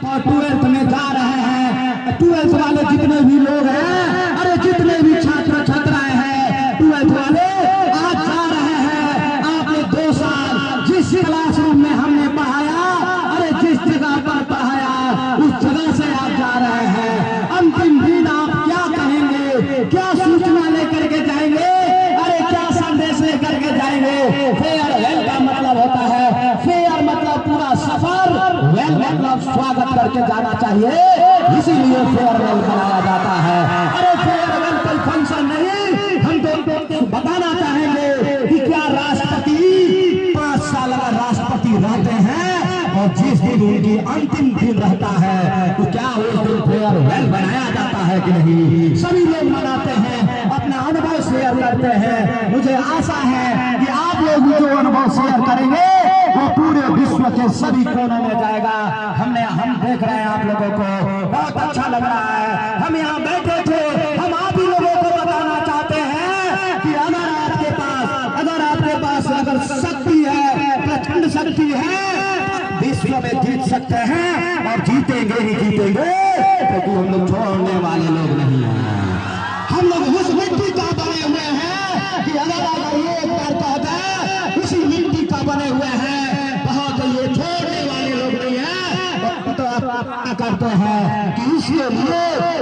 और 12th में जा रहे हैं, 12th वाले जितने भी लोग हैं, अरे जितने भी छात्र छात्राएं हैं 12th वाले आज जा रहे हैं। आपने 2 साल जिस क्लासरूम में हमने पढ़ाया, अरे जिस जगह पर पढ़ाया उस जगह से आप जा रहे हैं। अंतिम दिन आप क्या कहेंगे, क्या सूचना लेकर के जाएंगे, अरे क्या संदेश लेकर के जाएंगे। फेयरवेल का मतलब होता है, फेयर मतलब पूरा सफर, वेल मतलब स्वागत करके जाना चाहिए, इसीलिए फेयरवेल कराया जाता है। अरे फेयरवेल कोई फंक्शन नहीं, हम तो बताना चाहेंगे कि क्या राष्ट्रपति 5 साल अगर राष्ट्रपति रहते हैं और जिस दिन उनकी अंतिम दिन रहता है तो क्या उस दिन फेयरवेल बनाया जाता है कि नहीं। सभी लोग मनाते हैं, अपना अनुभव शेयर करते हैं। मुझे आशा है कि आप लोग जो अनुभव शेयर करेंगे वो पूरे विश्व के सभी कोनों में जाएगा। हम देख रहे हैं आप लोगों को बहुत अच्छा लग रहा है। हम यहाँ बैठे थे, हम आप ही लोगों को बताना चाहते हैं कि अगर आपके पास अगर शक्ति है, प्रचंड शक्ति है, विश्व में जीत सकते हैं और जीतेंगे ही जीतेंगे, क्योंकि हम लोग छोड़ने वाले लोग नहीं हैं। हम लोग उस मिट्टी का बने हुए हैं कि अगर ये एक बार कहता है उसी मिट्टी का बने हुए हैं, बहुत ये छोड़ने वाले लोग नहीं है। तो आप करते हैं कि इसके लिए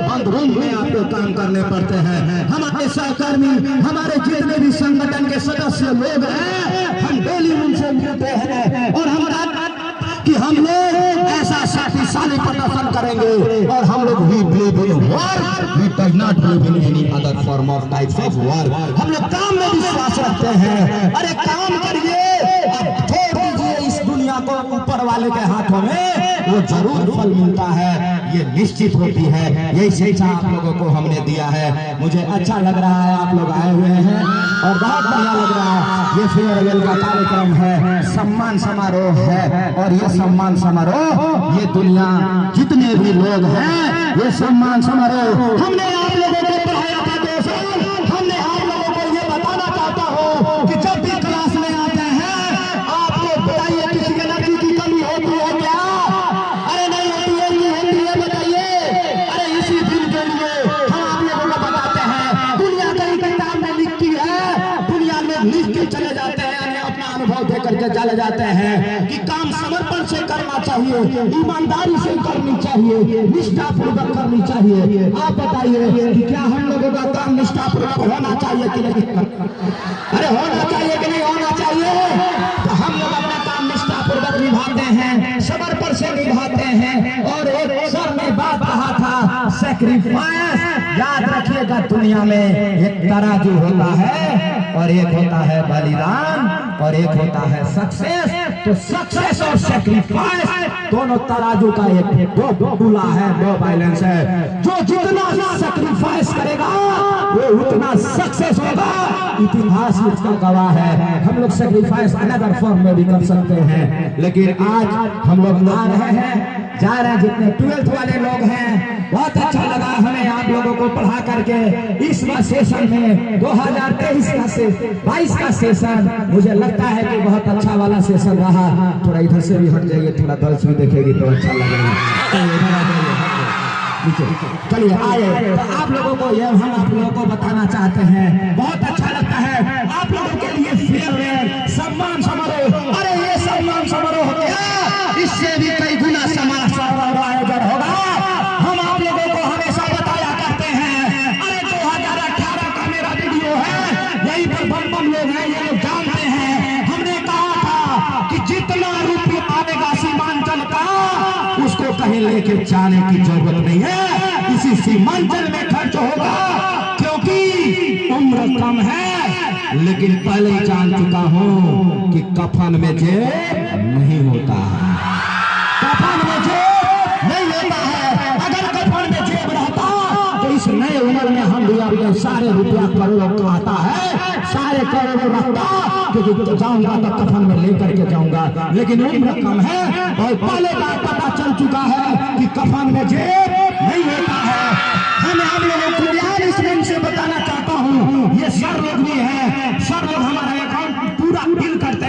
बंद रूम में आपको काम करने पड़ते हैं। हमारे सहकर्मी, हमारे जितने भी संगठन के सदस्य लोग हैं, हम डेली उनसे मिलते हैं और हम कि हम लोग ऐसा शक्तिशाली प्रदर्शन करेंगे। और हम लोग we believe in war, we do not believe in any other form of types of war। हम लोग काम में विश्वास रखते हैं। अरे काम करिए, अब छोड़ दीजिए इस दुनिया को ऊपर वाले के हाथों में, वो जरूर फल मिलता है, ये निश्चित होती है। यही शिक्षा आप लोगों को हमने दिया है। मुझे अच्छा लग रहा है आप लोग आए हुए हैं और बहुत बढ़िया लग रहा है। ये फेयरवेल का कार्यक्रम है, सम्मान समारोह है और ये सम्मान समारोह ये दुनिया जितने भी लोग हैं, ये सम्मान समारोह हमने आप लोगों को पढ़ाया था 2 साल। हमने आप लोगों को ये बताना चाहता हूँ कि जब भी क्लास में आते हैं आपको बताइए किसी के नकदी की कमी होती है क्या? अरे नहीं होती है, बताइए। अरे इसी दिन के लिए हम आप लोगों को बताते हैं। दुनिया कई किताब में लिखती है, दुनिया में लिख के चले जाते हैं, अपना अनुभव दे करके चले जाते हैं कि काम समर्पण से करना चाहिए, ईमानदारी से करनी चाहिए, निष्ठापूर्वक करनी चाहिए। आप बताइए कि क्या हम लोगों का काम निष्ठापूर्वक होना चाहिए कि नहीं? अरे होना चाहिए कि नहीं होना चाहिए? तो हम लोग अपना काम निष्ठापूर्वक निभाते हैं, समर्पण से निभाते हैं। और एक सर ने बात कहा था, सैक्रिफाइस। याद रखिएगा, दुनिया में एक तराजू होता है और एक होता है बलिदान और एक होता है सक्सेस। तो सक्सेस और सैक्रिफाइस दोनों तराजू का एक दो बुला है, 2 बैलेंस है। जो जितना सैक्रिफाइस करेगा वो उतना सक्सेस होगा। इतिहास इसका गवाह है। हम लोग सैक्रिफाइस अनदर फॉर्म में भी कर सकते हैं, लेकिन आज हम लोग आ रहे हैं, जा रहे हैं। जितने 12th वाले लोग हैं, बहुत अच्छा लगा हमें आप लोगों को पढ़ा करके। इस सेशन में 2023 का 22 का सेशन मुझे लगता है कि बहुत अच्छा वाला सेशन रहा। थोड़ा इधर से भी हट जाइए, थोड़ा दर्श भी देखेगी तो अच्छा लगेगा। चलिए आइए, तो आप लोगों को ये हम आप लोगों को बताना चाहते हैं, बहुत अच्छा लगता है आप लोगों के लिए फेयरवेल सम्मान समारोह। अरे ये सम्मान समारोह क्या, इससे भी कई गुना सम्मान समारोह आयोजन होगा। हम आप लोगों को हमेशा बताया करते हैं, अरे 2018 का मेरा वीडियो है, यही पर बम लोग हैं, ये लोग जानते हैं। हमने कहा था कि जितना रुपया आएगा सीमांचल का, उसको कहीं लेके जाने की जरूरत नहीं है, इसी सीमांचल में खर्च होगा, क्योंकि उम्र कम है। लेकिन पहले ही जान चुका हूं कि कफन में जेब नहीं होता है, कफन में जेब नहीं होता है। अगर कफन में जेब रहता तो इस नए उम्र में हम भी अपने सारे रुपया करोड़ों कमाता है, सारे करोड़ों रखता, क्योंकि जाऊंगा तो कफन में लेकर के जाऊंगा। लेकिन उम्र कम है और पहले बार पता चल चुका है कि कफन में जेब नहीं होता है। हमें आप लोगों को यार इस मन से बताना चाहता हूँ, ये सर लोग भी है, सर लोग हमारा अकाउंट पूरा बिल करते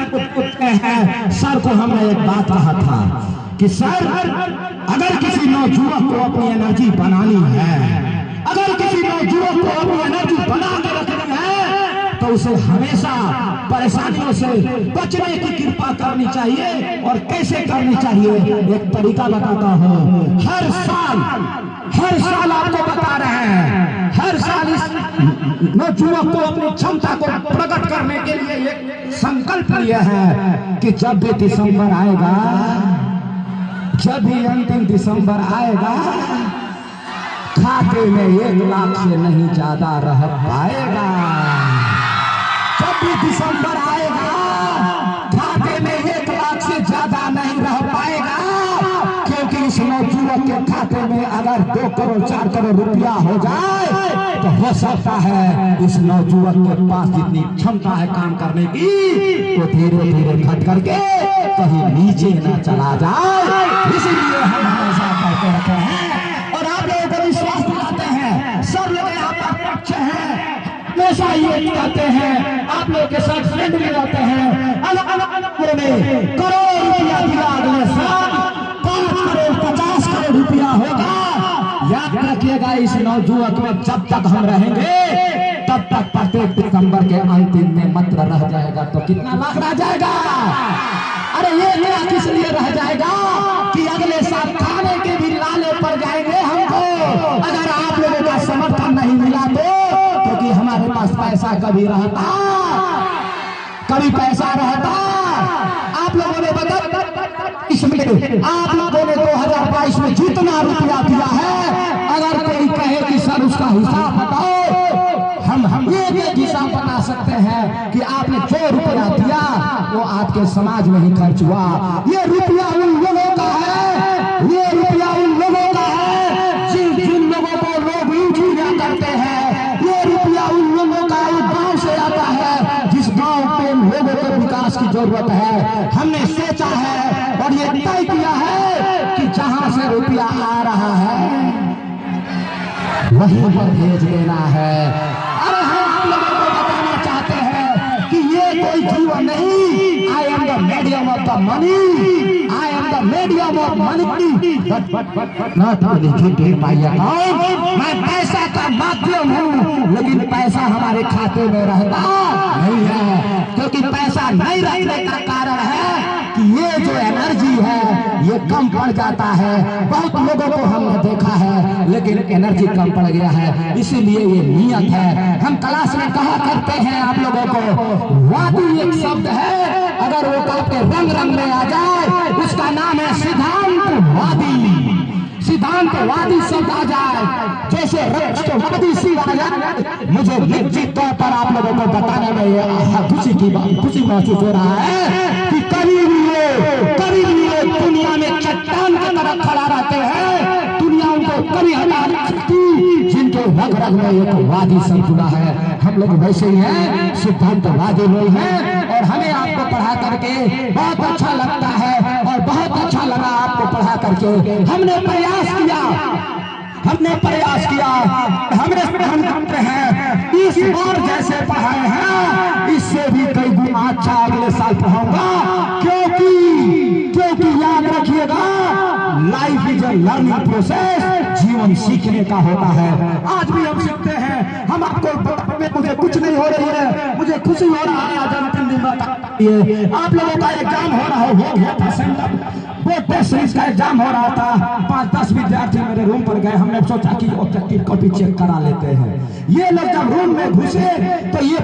हैं। सर को हमने एक बात कहा था कि सर अगर नौजुवक को अपनी एनर्जी बनानी है, अगर किसी नौजुवक को अपनी एनर्जी बना के रखनी है तो उसे हमेशा परेशानियों से बचने की कृपा करनी चाहिए। और कैसे करनी चाहिए, एक तरीका बताता हूँ। हर साल आपको बता रहे हैं, हर साल इस नौजुवक को अपनी क्षमता को प्रकट करने के लिए एक संकल्प लिया है कि जब भी दिसंबर आएगा, जब भी अंतिम दिसंबर आएगा, खाते में 1 लाख से नहीं ज्यादा रह पाएगा। जब भी दिसंबर आएगा, खाते में 1 लाख से ज्यादा नहीं रह पाएगा, क्योंकि इस नौजुवक के खाते में अगर 2 करोड़ 4 करोड़ रुपया हो जाए तो हो सकता है इस नौजुवक के पास जितनी क्षमता है काम करने की, तो धीरे धीरे घट करके कहीं नीचे न चला जाए। इसीलिए हम हमेशा कहते रहते हैं और आप लोगों को विश्वास दिलाते हैं, सब लोग यहाँ पर पक्ष हैं, हमेशा ये कहते हैं, आप लोग के साथ फ्रेंडली रहते हैं। अलग अलग में करोड़ रुपया दिया, अगले साल 5 करोड़ 50 करोड़ रुपया होगा। याद रखिएगा, इस नौजुवक में जब तक हम रहेंगे तब तक प्रत्येक दिसंबर के अंतिम में मात्र रह जाएगा तो कितना लाख रह जाएगा। अरे ये मेरा किस लिए रह जाएगा कि अगले साल खाने के भी लाले पड़ जाएंगे हमको, अगर आप लोगों का समर्थन नहीं मिला तो। क्योंकि हमारे पास पैसा कभी रहता, कभी पैसा रहता। आप लोगों ने बता इसमें आप लोगों ने 2022 में जितना रुपया दिया है, अगर कोई कहे कि सर उसका हिसाब बताओ, हम ये हिसाब बता सकते हैं कि आपने जो रुपया दिया वो आपके समाज में ही खर्च हुआ। ये रुपया उन लोगों का है, ये रुपया उन लोगों का है जिन लोगों को लोग यूज करते हैं। ये रुपया उन लोगों का गांव से आता है, जिस गांव के लोगों को विकास की जरूरत है। हमने सोचा है और ये तय किया है कि जहां से रुपया आ रहा है वहीं पर भेज देना है। अरे हम आप लोगों को बताना चाहते हैं कि ये कोई जीवन नहीं। I am the medium of the money, I am the medium of money, not my account. मैं पैसा का माध्यम हूँ, लेकिन पैसा हमारे खाते में रहता नहीं है। क्योंकि पैसा नहीं रहने का कारण है कि ये जो एनर्जी है ये कम पड़ जाता है। बहुत लोगों को हमने देखा है लेकिन एनर्जी कम पड़ गया है, इसीलिए ये नियत है। हम क्लास में कहा करते हैं आप लोगों को, वादी एक शब्द है, अगर वो आपके रंग रंग में आ जाए उसका नाम है सिद्धांतवादी। सिद्धांतवादी शब्द आ जाए, जैसे राष्ट्रवादी शब्द आ जाए, मुझे निश्चित तौर पर आप लोगों को बताने में खुशी महसूस हो रहा है कि कभी भी लोग दुनिया में चट्टान की तरह खड़ा रहते हैं, दुनिया उनको कभी हटा नहीं सकती, जिनके रग रग में एक वादी शब्द जुड़ा है। हम लोग वैसे ही हैं, सिद्धांतवादी लोग हैं और हमें आपको पढ़ा करके बहुत अच्छा लगता है और बहुत अच्छा लगा आपको पढ़ा करके। हमने प्रयास किया, हम जानते हैं इस बार जैसे पढ़ाए हैं इससे भी कई गुना अच्छा अगले साल पढ़ाऊंगा। क्योंकि याद रखिएगा, life is a learning process, जीवन सीखने का होता है। आज भी हम सीखते हैं। हम आपको मुझे कुछ नहीं हो रही है, मुझे खुशी हो रहा है। आज हम 3 दिन बाद आप लोगों का एग्जाम हो रहा है, बोर्ड टेस्ट का एग्जाम हो रहा था। 5-10 विद्यार्थी मेरे रूम पर गए, हमने सोचा कि ऑब्जेक्टिव कॉपी चेक करा लेते हैं। ये लोग जब रूम में घुसे तो ये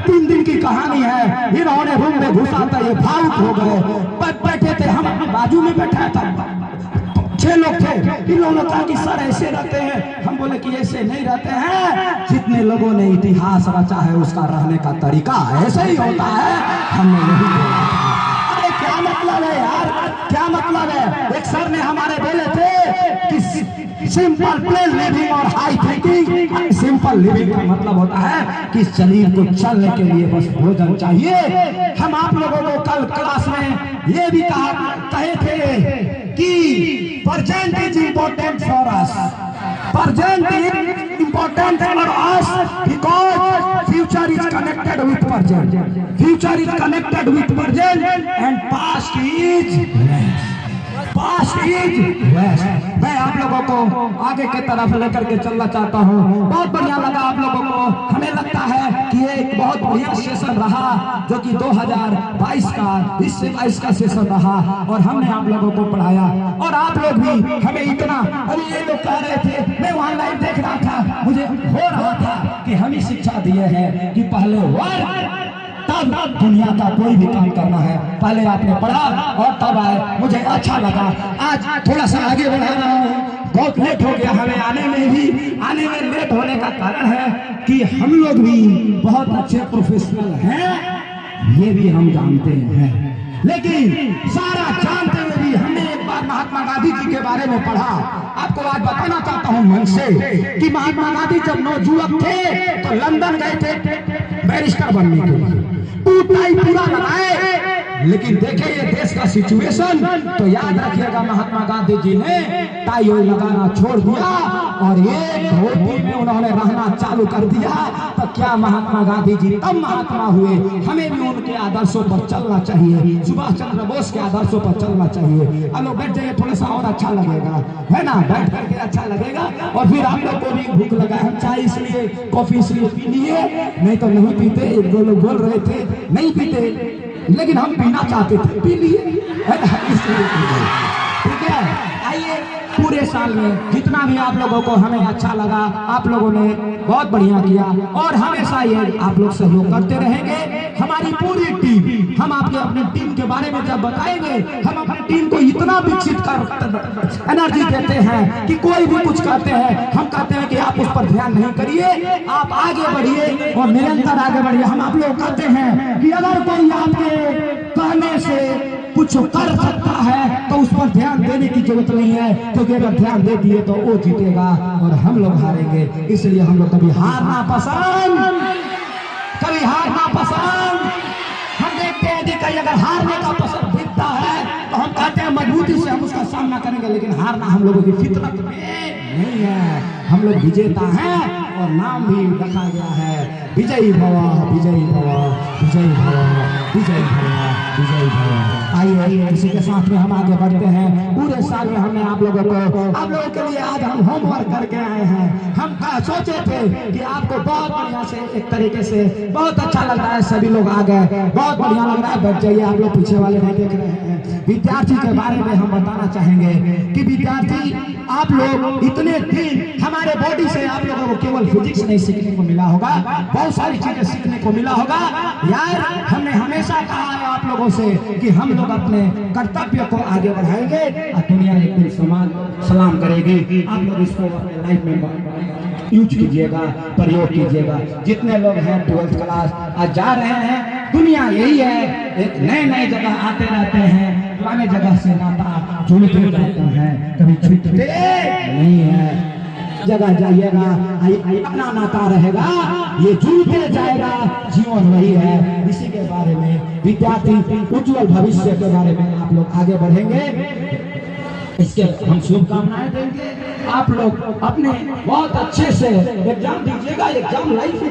3 दिन की कहानी है। इन्होंने रूम में घुसा तो ये भावुक हो गए। बैठे थे, हम अपने बाजू में बैठा था, 6 लोग थे। इन लोगों ने कहा कि सर ऐसे रहते हैं। हम बोले कि ऐसे नहीं रहते हैं, जितने लोगों ने इतिहास रचा है उसका रहने का तरीका ऐसे ही होता है। हमने यही बोला। अरे क्या मतलब है यार, क्या मतलब है? एक सर ने हमारे बोले थे कि सिंपल प्लेन लिविंग और हाई थिंकिंग। सिंपल लिविंग का मतलब होता है कि शरीर को चलने के लिए बस भोजन चाहिए। हम आप लोगों को कल क्लास में ये भी कहे थे कि present is important for us. Present is important for us because future is connected with present. Future is connected with present and past is past. मैं लोगों को आगे की तरफ लेकर के चलना चाहता हूँ। बहुत बढ़िया लगा आप लोगों को। हमें लगता है कि ये एक बहुत बढ़िया सेशन रहा, जो कि 2022 का 2022 का सेशन रहा, और हमने आप लोगों को पढ़ाया, और आप लोग भी हमें इतना, अभी ये लोग कह रहे थे, मैं वहां लाइव देख रहा था, मुझे हो रहा था कि हम ही शिक्षा दिए हैं कि पहले वर्ग तब दुनिया का कोई भी काम करना है, पहले आपने पढ़ा और तब आए। मुझे अच्छा लगा। आज थोड़ा सा आगे बढ़ा रहा हूँ, बहुत लेट हो गया हमें आने में लेट होने का कारण है कि हम लोग भी बहुत अच्छे प्रोफेशनल हैं, ये भी हम जानते हैं, लेकिन सारा जानते हुए भी हमने एक बार महात्मा गांधी जी के बारे में पढ़ा। आपको आज बताना चाहता हूं मन से कि महात्मा गांधी जब नौजुवक थे तो लंदन गए थे बैरिस्टर बनने के लिए, टाई पूरा लगाए, लेकिन देखे ये देश का सिचुएशन, तो याद रखिएगा महात्मा गांधी जी ने टाई लगाना छोड़ दिया और एक धोती में उन्होंने रहना चालू कर दिया। तो क्या महात्मा गांधी जी तब महात्मा हुए? हमें भी उनके आदर्शों पर चलना चाहिए, सुभाष चंद्र बोस के आदर्शों पर चलना चाहिए। अब लोग बैठ जाइए, थोड़ा सा और अच्छा लगेगा, है ना? बैठ करके अच्छा लगेगा। और फिर आप लोग को भी भूख लगा है, चाय इसलिए कॉफी इसलिए पी लिए, नहीं तो नहीं पीते। एक दो लोग बोल रहे थे नहीं पीते, लेकिन हम पीना चाहते थे, पी लिए, है ना? इसलिए ठीक है। आइए, पूरे साल में जितना भी आप लोगों को हमें अच्छा लगा, आप लोगों ने बहुत बढ़िया किया, और हमेशा ये आप लोग सहयोग करते रहेंगे। हमारी पूरी टीम, हम आपके अपने टीम के बारे में जब बताएंगे, हम अपनी टीम को इतना विकसित कर एनर्जी देते हैं कि कोई भी कुछ कहते हैं, हम कहते हैं कि आप उस पर ध्यान नहीं करिए, आप आगे बढ़िए और निरंतर आगे बढ़िए। हम आप लोग कहते हैं कि अगर कोई आपके कहने से कुछ कर सकता है तो उस पर ध्यान देने की जरूरत नहीं है, क्योंकि अगर ध्यान दे दिए तो वो जीतेगा और हम लोग हारेंगे। इसलिए हम लोग कभी हारना पसंद हम देखते हैं कि कहीं अगर हारने का पसंद दिखता है तो हम कहते हैं मजबूती से हम उसका सामना करेंगे, लेकिन हारना हम लोगों की फितरत में नहीं है। हम लोग विजेता हैं और नाम भी रखा गया है, विजयी भव, विजयी भव, विजयी भव, विजयी भव, विजयी भव। आइए इसी के साथ में हम आगे बढ़ते हैं। पूरे साल में हमने आप लोगों के लिए आज हम होमवर्क करके आए हैं। हम सोचे थे कि आपको बहुत बढ़िया से एक तरीके से बहुत अच्छा लग रहा है, सभी लोग आ गए, बहुत बढ़िया लग रहा है। बैठ जाइए, आप लोग पीछे वाले नहीं देख रहे हैं। विद्यार्थी के बारे में हम बताना चाहेंगे कि विद्यार्थी आप लोग इतने दिन हमारे बॉडी से आप लोगों को केवल फिजिक्स नहीं सीखने को मिला होगा, बहुत सारी चीजें सीखने को मिला होगा। यार, हमने हमेशा कहा है आप लोगों से कि हम लोग अपने कर्तव्य को आगे बढ़ाएंगे और दुनिया एक दिन सलाम करेगी। आप लोग इसको अपने लाइफ में यूज कीजिएगा, प्रयोग कीजिएगा। जितने लोग हैं 12th क्लास आज जा रहे हैं, दुनिया यही है, एक नए जगह आते रहते हैं, पुराने जगह से नाता जुड़ते रहते हैं, कभी छूटते नहीं है। जगह जाइएगा, अपना नाता रहेगा, ये जुड़ते जाएगा, जीवन वही है। इसी के बारे में विद्यार्थी उज्जवल भविष्य के बारे में आप लोग आगे बढ़ेंगे, इसके हम शुभकामनाएं देंगे। आप लोग अपने बहुत अच्छे से एग्जाम दीजिएगा। Exam life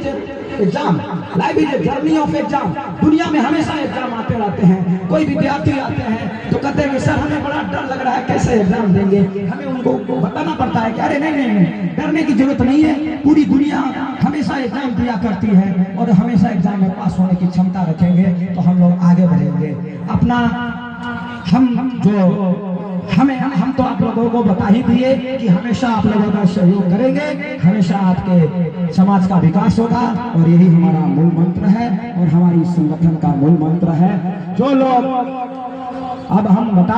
is journey of exam. दुनिया में हमेशा एग्जाम आते रहते हैं। कोई विद्यार्थी आते हैं तो कहते हैं सर हमें बड़ा डर लग रहा है, कैसे एग्जाम देंगे? हमें उनको बताना पड़ता है कि अरे नहीं, डरने की जरूरत नहीं है। पूरी दुनिया हमेशा एग्जाम दिया करती है और हमेशा एग्जाम में पास होने की क्षमता रखेंगे तो हम लोग आगे बढ़ेंगे। अपना हम तो आप लोगों को बता ही दिए कि हमेशा आप लोगों का सहयोग करेंगे, हमेशा आपके समाज का विकास होगा, और यही हमारा मूल मंत्र है और हमारी संगठन का मूल मंत्र है। जो लोग अब हम बता